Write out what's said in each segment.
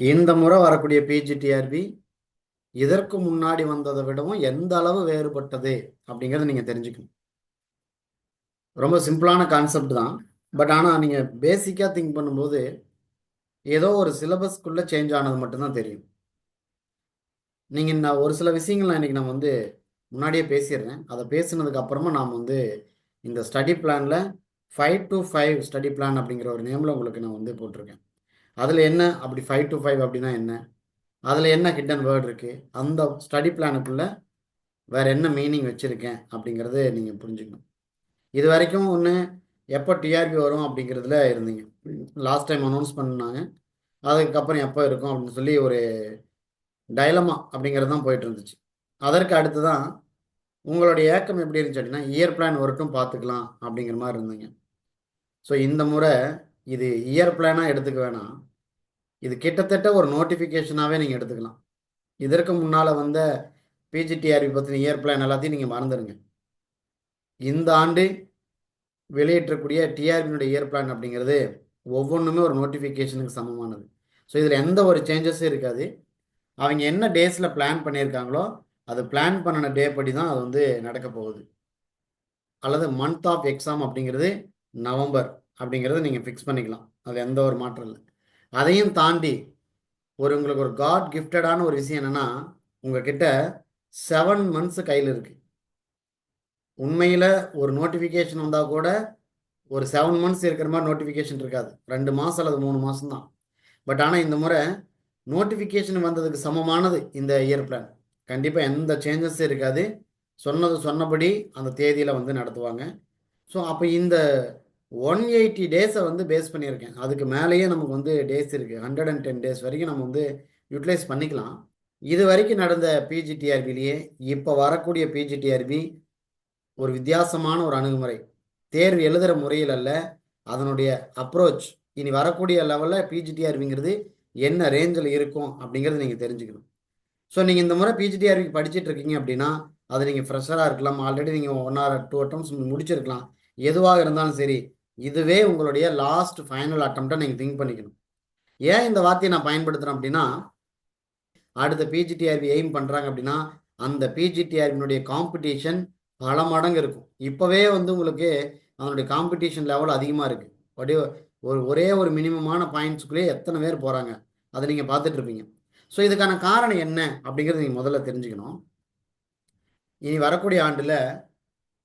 இந்த முறை வரக்கூடிய பிஜிடிஆர்பி இதற்கு முன்னாடி வந்ததை விடவும் எந்த அளவு வேறுபட்டது அப்படிங்கிறத நீங்கள் தெரிஞ்சுக்கணும். ரொம்ப சிம்பிளான கான்செப்ட் தான். பட் ஆனால் நீங்கள் பேசிக்காக திங்க் பண்ணும்போது ஏதோ ஒரு சிலபஸ்க்குள்ளே சேஞ்ச் ஆனது மட்டும்தான் தெரியும். நீங்கள் நான் ஒரு சில விஷயங்கள் இன்றைக்கி நம்ம முன்னாடியே பேசிடுறேன். அதை பேசுனதுக்கு அப்புறமா நாம் இந்த ஸ்டடி பிளானில் 5 to 5 ஸ்டடி பிளான் அப்படிங்கிற ஒரு நேமில் உங்களுக்கு நான் போட்டிருக்கேன். அதில் என்ன அப்படி 5 to 5 அப்படின்னா என்ன, அதில் என்ன ஹிடன் வேர்ட் இருக்குது, அந்த ஸ்டடி பிளானுக்குள்ளே வேறு என்ன மீனிங் வச்சுருக்கேன் அப்படிங்கிறது நீங்கள் புரிஞ்சுக்கணும். இது வரைக்கும் ஒன்று எப்போ டிஆர்பி வரும் அப்படிங்கிறதுல இருந்தீங்க. லாஸ்ட் டைம் அனௌன்ஸ் பண்ணாங்க, அதுக்கப்புறம் எப்போ இருக்கும் அப்படின்னு சொல்லி ஒரு டைலமா அப்படிங்கிறது தான் போயிட்டு இருந்துச்சு. அதற்கு அடுத்து தான் உங்களுடைய ஏக்கம் எப்படி இருந்துச்சு அப்படின்னா இயர் பிளான் வரட்டும் பார்த்துக்கலாம் அப்படிங்கிற மாதிரி இருந்தீங்க. ஸோ இந்த முறை இது இயர் பிளானாக எடுத்துக்க வேணாம், இது கிட்டத்தட்ட ஒரு நோட்டிஃபிகேஷனாகவே நீங்கள் எடுத்துக்கலாம். இதற்கு முன்னால் வந்த பிஜிடிஆர்பி பற்றின இயர் பிளான் எல்லாத்தையும் நீங்கள் மறந்துடுங்க. இந்த ஆண்டு வெளியிட்டக்கூடிய டிஆர்பியினுடைய இயர் பிளான் அப்படிங்கிறது ஒவ்வொன்றுமே ஒரு நோட்டிஃபிகேஷனுக்கு சமமானது. ஸோ இதில் எந்த ஒரு சேஞ்சஸும் இருக்காது. அவங்க என்ன டேஸில் பிளான் பண்ணியிருக்காங்களோ அது பிளான் பண்ணின டே படி தான் அது நடக்க போகுது. அல்லது மந்த் ஆஃப் எக்ஸாம் அப்படிங்கிறது நவம்பர் அப்படிங்கிறத நீங்கள் ஃபிக்ஸ் பண்ணிக்கலாம். அதில் எந்த ஒரு மாற்றம் இல்லை. அதையும் தாண்டி உங்களுக்கு ஒரு காட் கிஃப்டடான ஒரு விஷயம் என்னென்னா, உங்ககிட்ட 7 months கையில் இருக்குது. உண்மையில் ஒரு நோட்டிஃபிகேஷன் வந்தால் கூட ஒரு 7 months இருக்கிற மாதிரி நோட்டிஃபிகேஷன் இருக்காது. 2 மாதம் அல்லது 3 மாதம் தான். பட் ஆனால் இந்த முறை நோட்டிஃபிகேஷன் வந்ததுக்கு சமமானது இந்த இயர் பிளான். கண்டிப்பாக எந்த சேஞ்சஸும் இருக்காது. சொன்னது சொன்னபடி அந்த தேதியில் நடத்துவாங்க. ஸோ அப்போ இந்த 180 டேஸை பேஸ் பண்ணியிருக்கேன். அதுக்கு மேலேயே நமக்கு டேஸ் இருக்குது. 110 days வரைக்கும் நம்ம யூட்டிலைஸ் பண்ணிக்கலாம். இது வரைக்கும் நடந்த பிஜிடிஆர்பிலேயே இப்போ வரக்கூடிய பிஜிடிஆர்பி ஒரு வித்தியாசமான ஒரு அணுகுமுறை. தேர்வு எழுதுகிற முறையில் அல்ல, அதனுடைய அப்ரோச். இனி வரக்கூடிய லெவலில் பிஜிடிஆர்பிங்கிறது என்ன ரேஞ்சில் இருக்கும் அப்படிங்கிறது நீங்கள் தெரிஞ்சுக்கணும். ஸோ நீங்கள் இந்த முறை பிஜிடிஆர்பிக்கு படிச்சுட்டு இருக்கீங்க அப்படின்னா அது நீங்கள் ஃப்ரெஷராக இருக்கலாம், ஆல்ரெடி நீங்கள் 1 or 2 attempts முடிச்சிருக்கலாம். எதுவாக இருந்தாலும் சரி, இதுவே உங்களுடைய லாஸ்ட் ஃபைனல் அட்டம்ப்டை நீங்கள் திங்க் பண்ணிக்கணும். ஏன் இந்த வார்த்தையை நான் பயன்படுத்துகிறேன் அப்படின்னா, அடுத்த பிஜிடிஆர்பி எய்ம் பண்ணுறாங்க அப்படின்னா அந்த பிஜிடிஆர்பியினுடைய காம்படிஷன் பல மடங்கு இருக்கும். இப்போவே உங்களுக்கு அதனுடைய காம்படிஷன் லெவல் அதிகமாக இருக்குது. அப்படியே ஒரே ஒரு மினிமமான பாயிண்ட்ஸுக்குள்ளேயே எத்தனை பேர் போகிறாங்க அதை நீங்கள் பார்த்துட்டு இருப்பீங்க. ஸோ இதுக்கான காரணம் என்ன அப்படிங்கிறது நீங்கள் முதல்ல தெரிஞ்சுக்கணும். இனி வரக்கூடிய ஆண்டில்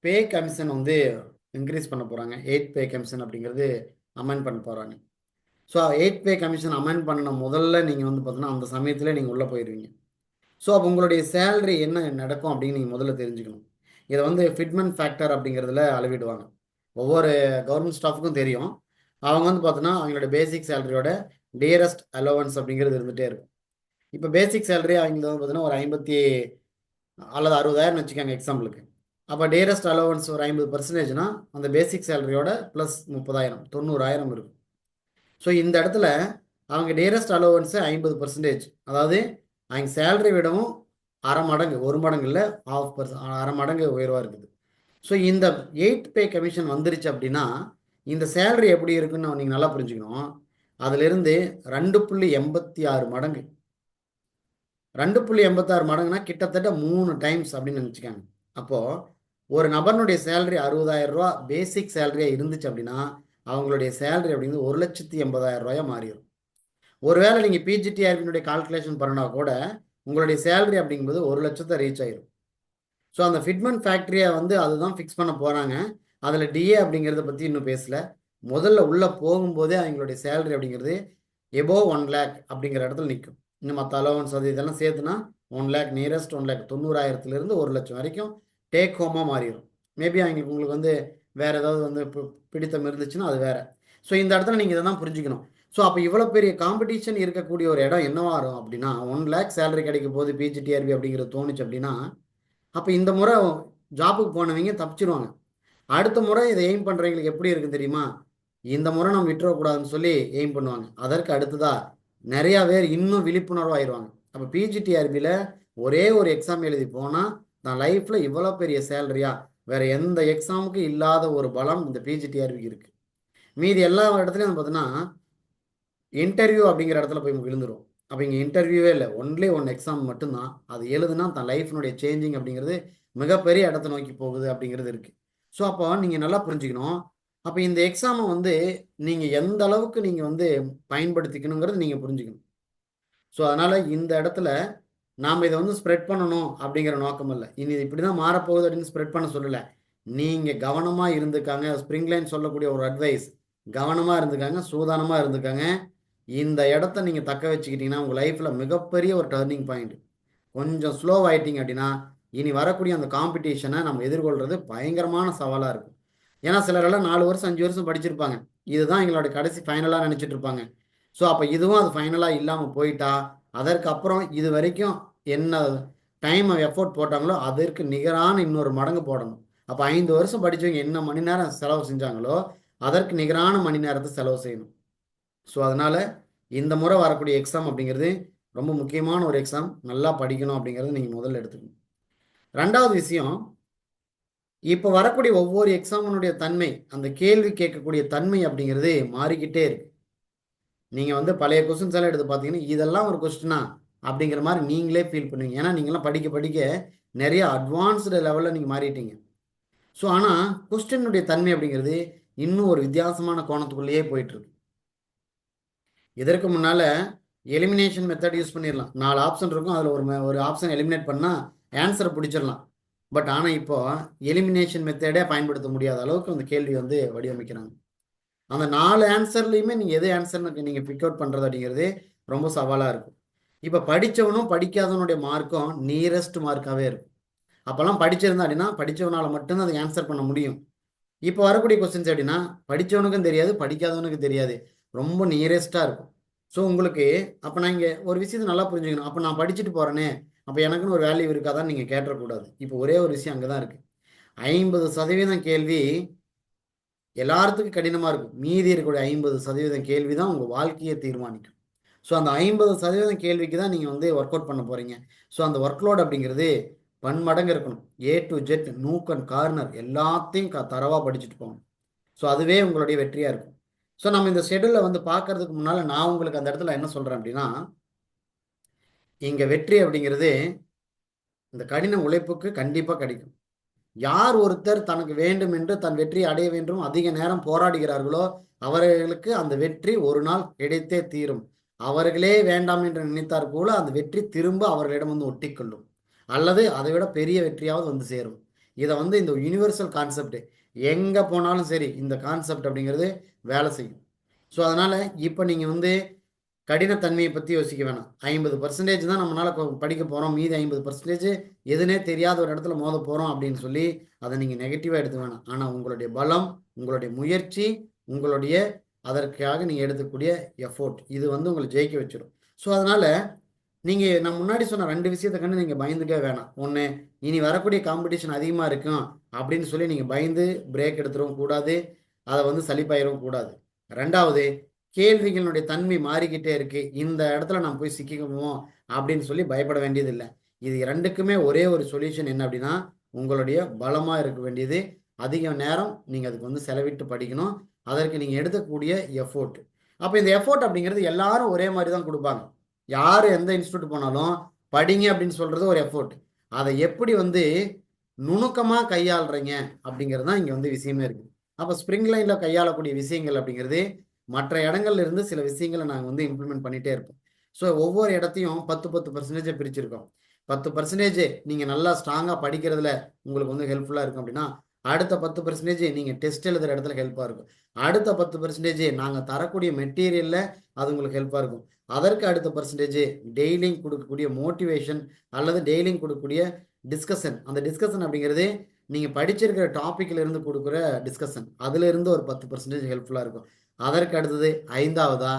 பே கமிஷன் இன்க்ரீஸ் பண்ண போகிறாங்க. 8th பே கமிஷன் அப்படிங்கிறது அமெண்ட் பண்ண போகிறாங்க. So 8th pay commission amend பண்ண முதல்ல நீங்கள் பார்த்தீங்கன்னா அந்த சமயத்தில் நீங்கள் உள்ளே போயிடுவீங்க. ஸோ அப்போ உங்களுடைய சேலரி என்ன நடக்கும் அப்படின்னு நீங்கள் முதல்ல தெரிஞ்சுக்கணும். இதை ஃபிட்மெண்ட் ஃபேக்டர் அப்படிங்கிறதுல அளவிடுவாங்க. ஒவ்வொரு கவர்மெண்ட் ஸ்டாஃபுக்கும் தெரியும். அவங்க பார்த்தோன்னா அவங்களோட பேசிக் சேலரியோட டியரஸ்ட் அலோவன்ஸ் அப்படிங்கிறது இருந்துகிட்டே இருக்கும். இப்போ பேசிக் சேலரி அவங்களுக்கு பார்த்தீங்கன்னா ஒரு 50 அல்லது 60,000 வச்சுக்காங்க எக்ஸாம்பிளுக்கு. அப்போ டியரஸ்ட் அலோவன்ஸ் ஒரு 50%னா அந்த பேசிக் சேலரியோட ப்ளஸ் 30,000 90,000 இருக்கும். ஸோ இந்த இடத்துல அவங்க டியரஸ்ட் அலோவன்ஸு 50%, அதாவது அவங்க சேலரி விடவும் அரை மடங்கு, ஒரு மடங்கு இல்லை, 1/2%, அரை மடங்கு உயர்வாக இருக்குது. ஸோ இந்த 8th பே கமிஷன் வந்துருச்சு அப்படின்னா இந்த சேலரி எப்படி இருக்குன்னு நீங்கள் நல்லா புரிஞ்சுக்கணும். அதிலிருந்து 2.86 மடங்கு, 2.86 மடங்குனா கிட்டத்தட்ட 3 டைம்ஸ் அப்படின்னு நினச்சிக்காங்க. அப்போது ஒரு நபர்னுடைய சேலரி 60,000 ரூபா பேசிக் சேலரியாக இருந்துச்சு அப்படின்னா அவங்களுடைய சேலரி அப்படிங்கிறது 1,80,000 ரூபாயாக மாறிடும். ஒருவேளை நீங்கள் பிஜிடிஆர்பியினுடைய கால்குலேஷன் பண்ணினா கூட உங்களுடைய சேலரி அப்படிங்கும்போது 1 லட்சத்தை ரீச் ஆயிடும். ஸோ அந்த ஃபிட்மெண்ட் ஃபேக்ட்ரியை அதுதான் ஃபிக்ஸ் பண்ண போகிறாங்க. அதில் டிஏ அப்படிங்கிறத பற்றி இன்னும் பேசலை. முதல்ல உள்ளே போகும்போதே அவங்களுடைய சேலரி அப்படிங்கிறது எபோவ் 1 lakh அப்படிங்கிற இடத்துல நிற்கும். இன்னும் மற்ற அலோவன்ஸ் இதெல்லாம் சேர்த்துனா 1 lakh, நியரஸ்ட் 1 lakh, 90,000 1 லட்சம் வரைக்கும் டேக் ஹோமாக மாறிடும். மேபி அவங்களுக்கு உங்களுக்கு வேறு ஏதாவது பிடித்தம் இருந்துச்சுன்னா அது வேறு. ஸோ இந்த இடத்துல நீங்கள் இதை தான் புரிஞ்சுக்கணும். ஸோ அப்போ இவ்வளோ பெரிய காம்படிஷன் இருக்கக்கூடிய ஒரு இடம் என்னவா வரும் அப்படின்னா 1 lakh சேலரி கிடைக்கும் போது பிஜிடிஆர்பி அப்படிங்கிறது தோணுச்சு அப்படின்னா அப்போ இந்த முறை ஜாபுக்கு போனவங்க தப்பிச்சிருவாங்க. அடுத்த முறை இதை எய்ம் பண்ணுறவங்களுக்கு எப்படி இருக்குன்னு தெரியுமா? இந்த முறை நம்ம விட்டுறக்கூடாதுன்னு சொல்லி எய்ம் பண்ணுவாங்க. அதற்கு அடுத்ததா நிறையா பேர் இன்னும் விழிப்புணர்வு ஆயிடுவாங்க. அப்போ பிஜிடிஆர்பியில் ஒரே ஒரு எக்ஸாம் எழுதி போனால் நான் லைஃப்பில் இவ்வளோ பெரிய சேலரியா, வேறு எந்த எக்ஸாமுக்கும் இல்லாத ஒரு பலம் இந்த பிஜிடிஆர்பிக்கு இருக்குது. மீதி எல்லா இடத்துலையும் பார்த்தீங்கன்னா இன்டர்வியூ அப்படிங்கிற இடத்துல போய் விழுந்துடும். அப்போ இங்கே இன்டர்வியூவே இல்லை, ஒன்லி ஒன் எக்ஸாம் மட்டும்தான். அது எழுதுனா தன் லைஃப்னுடைய சேஞ்சிங் அப்படிங்கிறது மிகப்பெரிய இடத்த நோக்கி போகுது அப்படிங்கிறது இருக்குது. ஸோ அப்போ நீங்கள் நல்லா புரிஞ்சுக்கணும். அப்போ இந்த எக்ஸாமை வந்து நீங்கள் எந்த அளவுக்கு நீங்கள் வந்து பயன்படுத்திக்கணுங்கிறது நீங்கள் புரிஞ்சுக்கணும். ஸோ அதனால் இந்த இடத்துல நாம் இதை வந்து ஸ்ப்ரெட் பண்ணணும் அப்படிங்கிற நோக்கம் இல்லை. இனி இப்படி தான் மாறப்போகுது அப்படின்னு ஸ்ப்ரெட் பண்ண சொல்லலை. நீங்கள் கவனமாக இருந்துக்காங்க. ஸ்ப்ரிங்லைன் சொல்லக்கூடிய ஒரு அட்வைஸ், கவனமாக இருந்துக்காங்க, சூதானமாக இருந்துக்காங்க. இந்த இடத்த நீங்கள் தக்க வச்சுக்கிட்டீங்கன்னா உங்கள் லைஃப்பில் மிகப்பெரிய ஒரு டர்னிங் பாயிண்ட். கொஞ்சம் ஸ்லோ ஆயிட்டீங்க அப்படின்னா இனி வரக்கூடிய அந்த காம்படிஷனை நம்ம எதிர்கொள்கிறது பயங்கரமான சவாலாக இருக்கும். ஏன்னா சிலரெல்லாம் 4 வருஷம் 5 வருஷம் படிச்சிருப்பாங்க. இதுதான் எங்களோட கடைசி ஃபைனலாக நினச்சிட்டு இருப்பாங்க. ஸோ அப்போ இதுவும் அது ஃபைனலாக இல்லாமல் போயிட்டா அதற்கப்புறம் இது வரைக்கும் என்ன டைம் எஃபோர்ட் போட்டாங்களோ அதற்கு நிகரான இன்னொரு மடங்கு போடணும். அப்போ 5 வருஷம் படித்தவங்க என்ன மணி நேரம் செலவு செஞ்சாங்களோ அதற்கு நிகரான மணி நேரத்தை செலவு செய்யணும். ஸோ அதனால் இந்த முறை வரக்கூடிய எக்ஸாம் அப்படிங்கிறது ரொம்ப முக்கியமான ஒரு எக்ஸாம். நல்லா படிக்கணும் அப்படிங்கிறது நீங்கள் முதல்ல எடுத்துக்கணும். ரெண்டாவது விஷயம், இப்போ வரக்கூடிய ஒவ்வொரு எக்ஸாமினுடைய தன்மை, அந்த கேள்வி கேட்கக்கூடிய தன்மை அப்படிங்கிறது மாறிக்கிட்டே இருக்கு. நீங்கள் வந்து பழைய கொஸ்டின்ஸ் எல்லாம் எடுத்து பார்த்தீங்கன்னா இதெல்லாம் ஒரு கொஸ்டினா அப்படிங்கிற மாதிரி நீங்களே ஃபீல் பண்ணுவீங்க. ஏன்னா நீங்களாம் படிக்க படிக்க நிறைய அட்வான்ஸ்டு லெவலில் நீங்கள் மாறிட்டீங்க. ஸோ ஆனால் கொஸ்டினுடைய தன்மை அப்படிங்கிறது இன்னும் ஒரு வித்தியாசமான கோணத்துக்குள்ளேயே போயிட்டுருக்கு. இதற்கு முன்னால் எலிமினேஷன் மெத்தட் யூஸ் பண்ணிடலாம். 4 ஆப்ஷன் இருக்கும், அதில் ஒரு ஆப்ஷன் எலிமினேட் பண்ணால் ஆன்சரை பிடிச்சிடலாம். பட் ஆனால் இப்போ எலிமினேஷன் மெத்தடே பயன்படுத்த முடியாத அளவுக்கு அந்த கேள்வி வந்து வடிவமைக்கிறாங்க. அந்த 4 ஆன்சர்லையுமே நீங்கள் எது ஆன்சர்னு நீங்கள் பிக் அவுட் பண்ணுறது அப்படிங்கிறது ரொம்ப சவாலாக இருக்கும். இப்போ படித்தவனும் படிக்காதவனுடைய மார்க்கும் நியரஸ்ட் மார்க்காகவே இருக்கும். அப்போல்லாம் படிச்சிருந்தா அப்படின்னா படித்தவனால் மட்டும்தான் அதை ஆன்சர் பண்ண முடியும். இப்போ வரக்கூடிய கொஸ்டின்ஸ் எப்படின்னா படித்தவனுக்கும் தெரியாது, படிக்காதவனுக்கும் தெரியாது, ரொம்ப நியரஸ்ட்டாக இருக்கும். ஸோ உங்களுக்கு அப்போ நான் இங்கே ஒரு விஷயத்தை நல்லா புரிஞ்சுக்கணும். அப்போ நான் படிச்சுட்டு போகிறேனே, அப்போ எனக்குன்னு ஒரு வேல்யூ இருக்காதான்னு நீங்கள் கேட்டக்கூடாது. இப்போ ஒரே ஒரு விஷயம் அங்கே தான் இருக்குது. 50% கேள்வி எல்லாத்துக்கும் கடினமாக இருக்கும். மீதி இருக்கக்கூடிய 50% கேள்வி தான் உங்கள் வாழ்க்கையை தீர்மானிக்கும். ஸோ அந்த 50% கேள்விக்கு தான் நீங்கள் வந்து ஒர்க் அவுட் பண்ண போகிறீங்க. ஸோ அந்த ஒர்க்லோட் அப்படிங்கிறது பன்மடங்கு இருக்கணும். A to Z, nook and corner எல்லாத்தையும் தரவாக படிச்சுட்டு போகணும். ஸோ அதுவே உங்களுடைய வெற்றியாக இருக்கும். ஸோ நம்ம இந்த ஷெடியூலில் வந்து பார்க்கறதுக்கு முன்னால் நான் உங்களுக்கு அந்த இடத்துல என்ன சொல்கிறேன் அப்படின்னா, இங்கே வெற்றி அப்படிங்கிறது இந்த கடின உழைப்புக்கு கண்டிப்பாக கிடைக்கும். யார் ஒருத்தர் தனக்கு வேண்டும் என்று தன் வெற்றியை அடைய வேண்டும் அதிக நேரம் போராடுகிறார்களோ அவர்களுக்கு அந்த வெற்றி ஒரு நாள் கிடைத்தே தீரும். அவர்களே வேண்டாம் என்று நினைத்தார் போல அந்த வெற்றி திரும்ப அவர்களிடம் வந்து ஒட்டிக்கொள்ளும், அல்லது அதை விட பெரிய வெற்றியாவது வந்து சேரும். இதை வந்து இந்த யூனிவர்சல் கான்செப்ட் எங்கே போனாலும் சரி இந்த கான்செப்ட் அப்படிங்கிறது வேலை செய்யும். ஸோ அதனால் இப்போ நீங்கள் வந்து கடினத்தன்மையை பற்றி யோசிக்க வேணாம். 50% தான் நம்மளால் படிக்க போகிறோம், மீதி 50% எதுனே தெரியாத ஒரு இடத்துல மோத போகிறோம் அப்படின்னு சொல்லி அதை நீங்கள் நெகட்டிவாக எடுத்து வேணாம். ஆனால் உங்களுடைய பலம், உங்களுடைய முயற்சி, உங்களுடைய அதற்காக நீங்கள் எடுக்கக்கூடிய எஃபோர்ட் இது வந்து உங்களை ஜெயிக்க வச்சிடும். ஸோ அதனால் நீங்கள் நான் முன்னாடி சொன்ன 2 விஷயத்தை கண்டு நீங்கள் பயந்துக்கவே வேணாம். ஒன்று, இனி வரக்கூடிய காம்படிஷன் அதிகமாக இருக்கும் அப்படின்னு சொல்லி நீங்கள் பயந்து பிரேக் எடுத்துடவும் கூடாது, அதை வந்து சலிப்பாயிடவும் கூடாது. ரெண்டாவது, கேள்விகளுடைய தன்மை மாறிக்கிட்டே இருக்கு, இந்த இடத்துல நான் போய் சிக்கிக்குவோம் அப்படின்னு சொல்லி பயப்பட வேண்டியதில்லை. இது ரெண்டுக்குமே ஒரே ஒரு சொல்யூஷன் என்ன அப்படின்னா, உங்களுடைய பலமாக இருக்க வேண்டியது அதிக நேரம் நீங்கள் அதுக்கு வந்து செலவிட்டு படிக்கணும். அதற்கு நீங்கள் எடுக்கக்கூடிய எஃபோர்ட். அப்போ இந்த எஃபோர்ட் அப்படிங்கிறது எல்லாரும் ஒரே மாதிரி தான் கொடுப்பாங்க. யார் எந்த இன்ஸ்டியூட் போனாலும் படிங்க அப்படின்னு சொல்கிறது ஒரு எஃபோர்ட். அதை எப்படி வந்து நுணுக்கமாக கையாளுறீங்க அப்படிங்கிறது தான் இங்கே வந்து விஷயமே இருக்குது. அப்போ ஸ்ப்ரிங் லைனில் கையாளக்கூடிய விஷயங்கள் அப்படிங்கிறது மற்ற இடங்கள்ல இருந்து சில விஷயங்களை நாங்கள் வந்து இம்ப்ளிமெண்ட் பண்ணிகிட்டே இருப்போம். ஸோ ஒவ்வொரு இடத்தையும் 10% பிரிச்சிருக்கோம். 10% நீங்கள் நல்லா ஸ்ட்ராங்காக படிக்கிறதுல உங்களுக்கு வந்து ஹெல்ப்ஃபுல்லாக இருக்கும் அப்படின்னா, அடுத்த 10% நீங்கள் டெஸ்ட் எழுதுகிற இடத்துல ஹெல்ப்பாக இருக்கும். அடுத்த 10% நாங்கள் தரக்கூடிய மெட்டீரியலில் அது உங்களுக்கு ஹெல்ப்பாக இருக்கும். அதற்கு அடுத்த பர்சன்டேஜ் டெய்லியும் கொடுக்கக்கூடிய மோட்டிவேஷன் அல்லது டெய்லியும் கொடுக்கக்கூடிய டிஸ்கஷன். அந்த டிஸ்கஷன் அப்படிங்கிறது நீங்கள் படிச்சிருக்கிற டாப்பிக்கில் இருந்து கொடுக்குற டிஸ்கஷன், அதிலிருந்து ஒரு 10% ஹெல்ப்ஃபுல்லாக இருக்கும். அதற்கு அடுத்தது 5வதா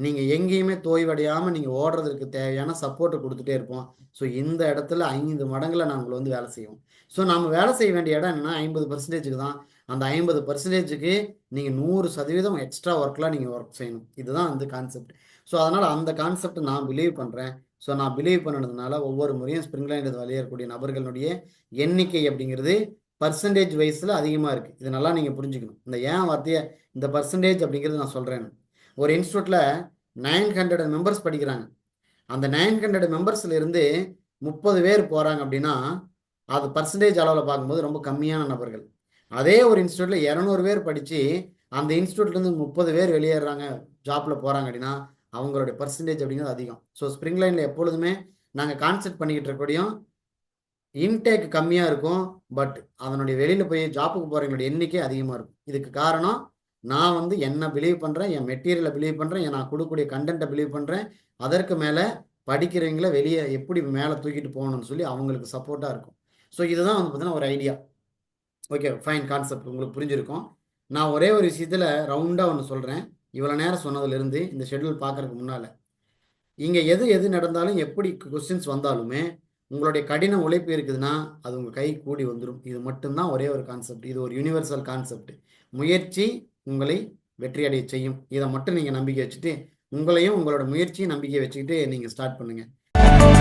நீங்கள் எங்கேயுமே தோய்வடையாமல் நீங்கள் ஓடுறதுக்கு தேவையான சப்போர்ட்டை கொடுத்துட்டே இருப்போம். ஸோ இந்த இடத்துல 5 மடங்கில் நாங்கள் வந்து வேலை செய்வோம். ஸோ நம்ம வேலை செய்ய வேண்டிய இடம் என்னென்னா 50%க்கு தான். அந்த 50%க்கு நீங்கள் 100% எக்ஸ்ட்ரா ஒர்க்லாம் நீங்கள் ஒர்க் செய்யணும். இதுதான் வந்து கான்செப்ட். ஸோ அதனால் அந்த கான்செப்ட் நான் பிலீவ் பண்ணுறேன். ஸோ நான் பிலீவ் பண்ணதுனால ஒவ்வொரு முறையும் ஸ்ப்ரிங் லைன் விளையாடக்கூடிய நபர்களுடைய எண்ணிக்கை அப்படிங்கிறது பர்சன்டேஜ் வைஸில் அதிகமாக இருக்குது. இது நல்லா நீங்கள் புரிஞ்சுக்கணும். இந்த ஏன் வார்த்தையை இந்த பர்சன்டேஜ் அப்படிங்கிறது நான் சொல்கிறேன். ஒரு இன்ஸ்டியூட்டில் 900 மெம்பர்ஸ் படிக்கிறாங்க. அந்த 900 மெம்பர்ஸ்ல இருந்து 30 பேர் போறாங்க அப்படின்னா அது பர்சன்டேஜ் அளவில் பார்க்கும்போது ரொம்ப கம்மியான நபர்கள். அதே ஒரு இன்ஸ்டியூட்ல 200 பேர் படிச்சு அந்த இன்ஸ்டியூட்ல இருந்து 30 பேர் வெளியேறாங்க, ஜாப்ல போறாங்க அப்படின்னா அவங்களுடைய பர்சன்டேஜ் அப்படிங்கிறது அதிகம். ஸோ ஸ்ப்ரிங் லைன்ல எப்பொழுதுமே நாங்கள் கான்செப்ட் பண்ணிக்கிட்டு இருக்கக்கூடியும் இன்டேக் கம்மியாக இருக்கும், பட் அதனுடைய வெளியில் போய் ஜாப்புக்கு போகிறவங்களுடைய எண்ணிக்கை அதிகமாக இருக்கும். இதுக்கு காரணம் நான் வந்து என்ன பிலீவ் பண்ணுறேன், என் மெட்டீரியலை பிலீவ் பண்ணுறேன், நான் கொடுக்கக்கூடிய கண்டென்ட்டை பிலீவ் பண்ணுறேன். அதற்கு மேலே படிக்கிறவங்கள வெளியே எப்படி மேலே தூக்கிட்டு போகணும்னு சொல்லி அவங்களுக்கு சப்போர்ட்டாக இருக்கும். ஸோ இதுதான் வந்து பார்த்தீங்கன்னா ஒரு ஐடியா. ஓகே, ஃபைன், கான்செப்ட் உங்களுக்கு புரிஞ்சிருக்கும். நான் ஒரே ஒரு விஷயத்தில் ரவுண்டாக ஒன்று சொல்கிறேன். இவ்வளோ நேரம் சொன்னதுலேருந்து இந்த ஷெட்யூல் பார்க்குறதுக்கு முன்னால் இங்கே எது நடந்தாலும் எப்படி கொஸ்டின்ஸ் வந்தாலுமே உங்களுடைய கடின உழைப்பு இருக்குதுன்னா அது உங்கள் கை கூடி வந்துடும். இது மட்டும்தான் ஒரே ஒரு கான்செப்ட். இது ஒரு யூனிவர்சல் கான்செப்ட். முயற்சி உங்களை வெற்றியடைய செய்யும். இதை மட்டும் நீங்கள் நம்பிக்கை வச்சுட்டு உங்களையும் உங்களோட முயற்சியும் நம்பிக்கை வச்சுக்கிட்டு நீங்கள் ஸ்டார்ட் பண்ணுங்கள்.